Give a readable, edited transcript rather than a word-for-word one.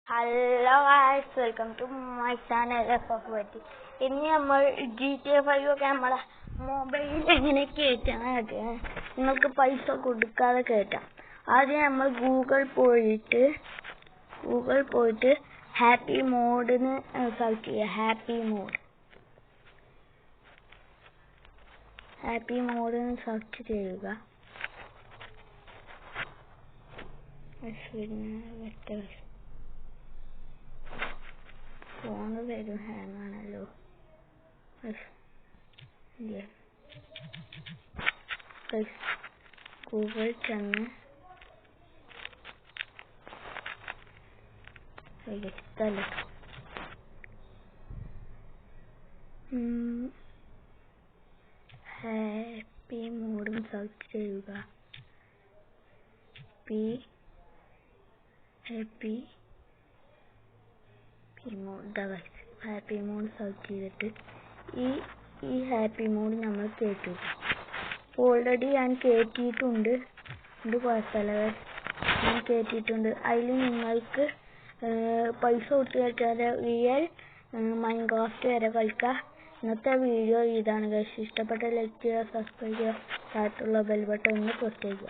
Hello guys, welcome to my channel FFWT. ഇന്ന് നമ്മൾ GTA 5 ഒക്കെ നമ്മളെ മൊബൈലിൽ എങ്ങനെ കേറ്റാനൊക്കെ നിങ്ങൾക്ക് പൈസ കൊടുക്കാതെ കേറ്റാം. ആദ്യം നമ്മൾ ഗൂഗിൾ പോയിട്ട് ഹാപ്പി മോഡിന് സെർച്ച് ചെയ്യുക. ഹാപ്പി മോഡിന് സെർച്ച് ചെയ്യുക. ഫോണ് വരും, ഹാങ് ആണല്ലോ. ഗൂഗിൾ ചെന്ന് ഹാപ്പി മോഡും സെർച്ച് ചെയ്യുക. ഹാപ്പി മോഡ് സെർച്ച് ചെയ്തിട്ട് ഈ ഹാപ്പി മോഡ് നമ്മൾ കേട്ടു. ഓൾറെഡി ഞാൻ കേട്ടിട്ടുണ്ട്, കുഴപ്പമില്ല, ഞാൻ കേട്ടിട്ടുണ്ട്. അതിൽ നിങ്ങൾക്ക് പൈസ കൊടുത്ത് കേട്ടാൽ റിയൽ മൈൻക്രാഫ്റ്റ് വരെ കളിക്കാം. ഇന്നത്തെ വീഡിയോ ഇതാണ്. ഇഷ്ടപ്പെട്ട ലൈക്ക് ചെയ്യുക, സബ്സ്ക്രൈബ് ചെയ്യുക, താഴത്തുള്ള ബെൽ ബട്ടൺ ഒന്ന് പ്രസ് ചെയ്യുക.